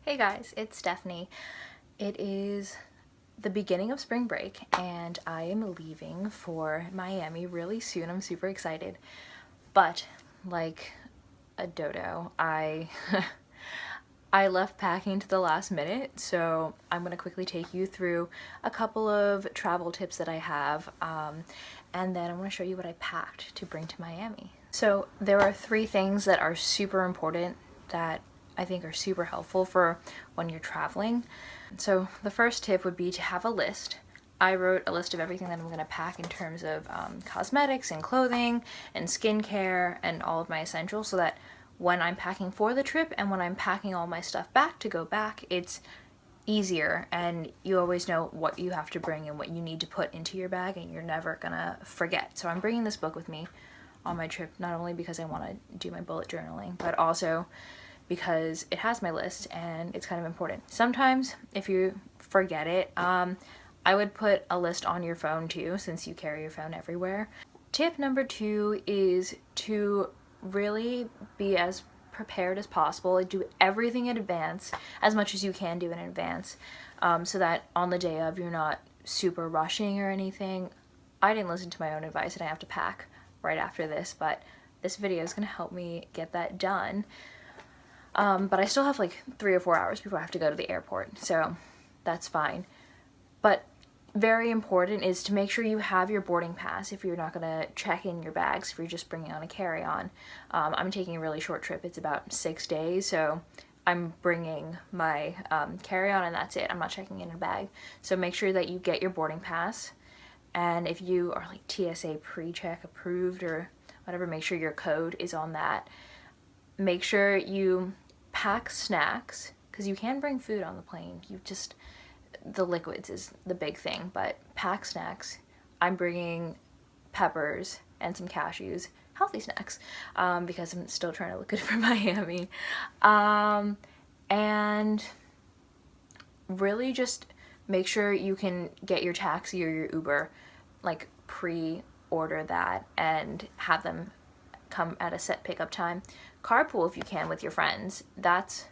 Hey guys, it's Stephanie. It is the beginning of spring break and I am leaving for Miami really soon. I'm super excited. But like a dodo, I I left packing to the last minute, so I'm going to quickly take you through a couple of travel tips that I have, and then I'm going to show you what I packed to bring to Miami. So there are three things that are super important that I think are super helpful for when you're traveling. So the first tip would be to have a list. I wrote a list of everything that I'm going to pack in terms of cosmetics and clothing and skincare and all of my essentials, so that when I'm packing for the trip and when I'm packing all my stuff back to go back, it's easier and you always know what you have to bring and what you need to put into your bag and you're never gonna forget. So I'm bringing this book with me on my trip, not only because I want to do my bullet journaling, but also because it has my list and it's kind of important. Sometimes if you forget it, I would put a list on your phone too, since you carry your phone everywhere. Tip number 2 is to really be as prepared as possible. Do everything in advance, as much as you can do in advance, so that on the day of you're not super rushing or anything. I didn't listen to my own advice and I have to pack right after this, but this video is going to help me get that done. But I still have like 3 or 4 hours before I have to go to the airport, so that's fine. But very important is to make sure you have your boarding pass if you're not going to check in your bags, if you're just bringing on a carry-on. I'm taking a really short trip. It's about 6 days, so I'm bringing my carry-on and that's it. I'm not checking in a bag. So make sure that you get your boarding pass, and if you are like TSA pre-check approved or whatever, make sure your code is on that. Make sure you pack snacks, because you can bring food on the plane. The liquids is the big thing, but pack snacks. I'm bringing peppers and some cashews, healthy snacks, because I'm still trying to look good for Miami. And really just make sure you can get your taxi or your Uber, like pre-order that and have them come at a set pickup time. Carpool if you can with your friends. That's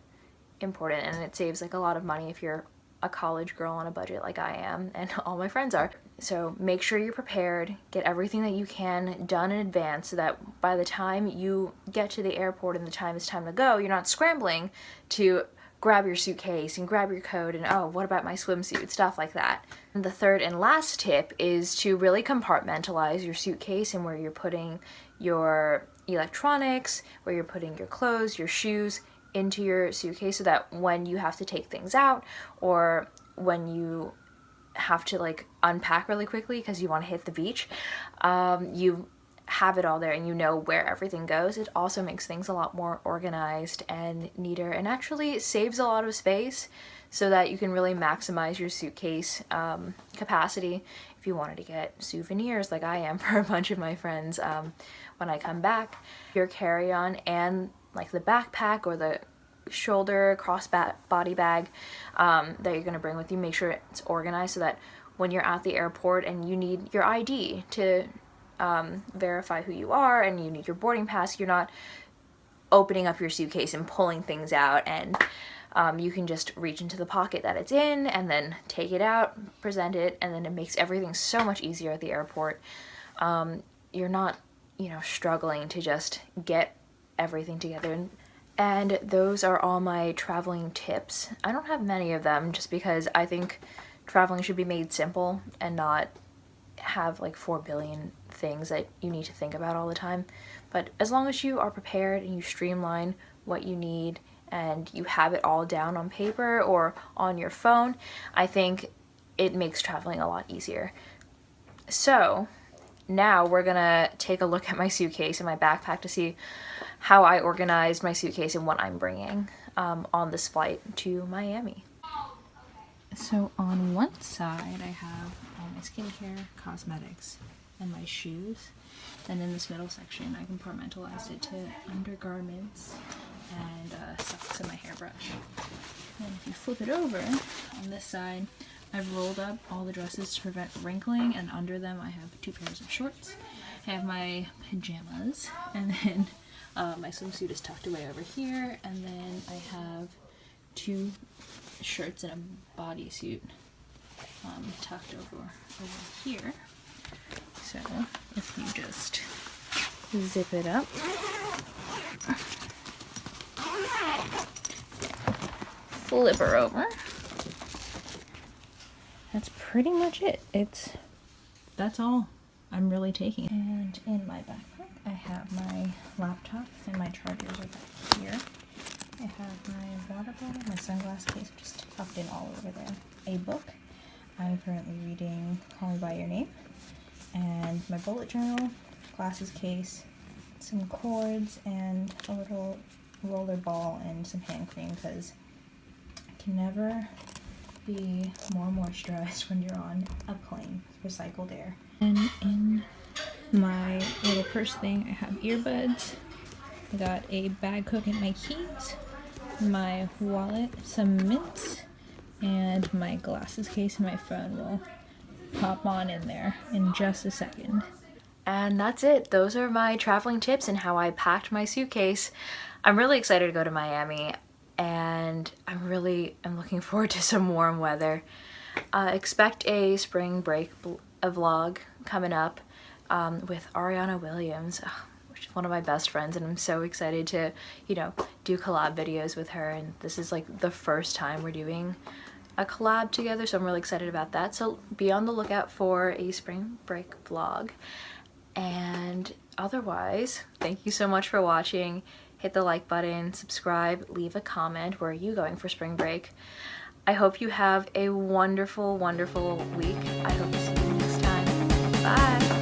important, and it saves like a lot of money if you're a college girl on a budget like I am and all my friends are. So make sure you're prepared, get everything that you can done in advance, so that by the time you get to the airport and the time is time to go, you're not scrambling to grab your suitcase and grab your coat and, oh, what about my swimsuit, stuff like that. And the third and last tip is to really compartmentalize your suitcase and where you're putting your electronics, where you're putting your clothes, your shoes into your suitcase, so that when you have to take things out or when you have to like unpack really quickly because you want to hit the beach, you have it all there and you know where everything goes. It also makes things a lot more organized and neater, and actually saves a lot of space, so that you can really maximize your suitcase capacity if you wanted to get souvenirs like I am for a bunch of my friends when I come back. Your carry-on and like the backpack or the shoulder body bag that you're going to bring with you, make sure it's organized so that when you're at the airport and you need your ID to verify who you are and you need your boarding pass, you're not opening up your suitcase and pulling things out, and you can just reach into the pocket that it's in and then take it out, present it, and then it makes everything so much easier at the airport. You're not, struggling to just get everything together. And those are all my traveling tips. I don't have many of them just because I think traveling should be made simple and not have like 4 billion things that you need to think about all the time. But as long as you are prepared and you streamline what you need and you have it all down on paper or on your phone, I think it makes traveling a lot easier. So now we're gonna take a look at my suitcase and my backpack to see how I organized my suitcase and what I'm bringing on this flight to Miami. So on one side I have all my skincare, cosmetics, and my shoes. Then in this middle section I compartmentalized it to undergarments and socks and my hairbrush. And if you flip it over, on this side I've rolled up all the dresses to prevent wrinkling, and under them I have 2 pairs of shorts. I have my pajamas, and then my swimsuit is tucked away over here, and then I have 2 shirts and a bodysuit tucked over here. So if you just zip it up, flip her over, that's pretty much it. That's all I'm really taking. And in my backpack, I have my laptop and my chargers are back here. I have my water bottle, my sunglass case just tucked in all over there. A book. I'm currently reading Call Me By Your Name. And my bullet journal, glasses case, some cords, and a little roller ball and some hand cream because I can never be more moisturized when you're on a plane. Recycled air. And in my little purse thing, I have earbuds. I got a bag hook and my keys, my wallet, some mints, and my glasses case and my phone will pop on in there in just a second. And that's it. Those are my traveling tips and how I packed my suitcase. I'm really excited to go to Miami, and I'm looking forward to some warm weather. Expect a spring break vlog coming up with Ariana Williams, which is one of my best friends, and I'm so excited to, do collab videos with her. And this is like the first time we're doing a collab together, so I'm really excited about that. So be on the lookout for a spring break vlog. And otherwise, thank you so much for watching. Hit the like button, subscribe, leave a comment. Where are you going for spring break? I hope you have a wonderful, wonderful week. I hope to see you next time. Bye!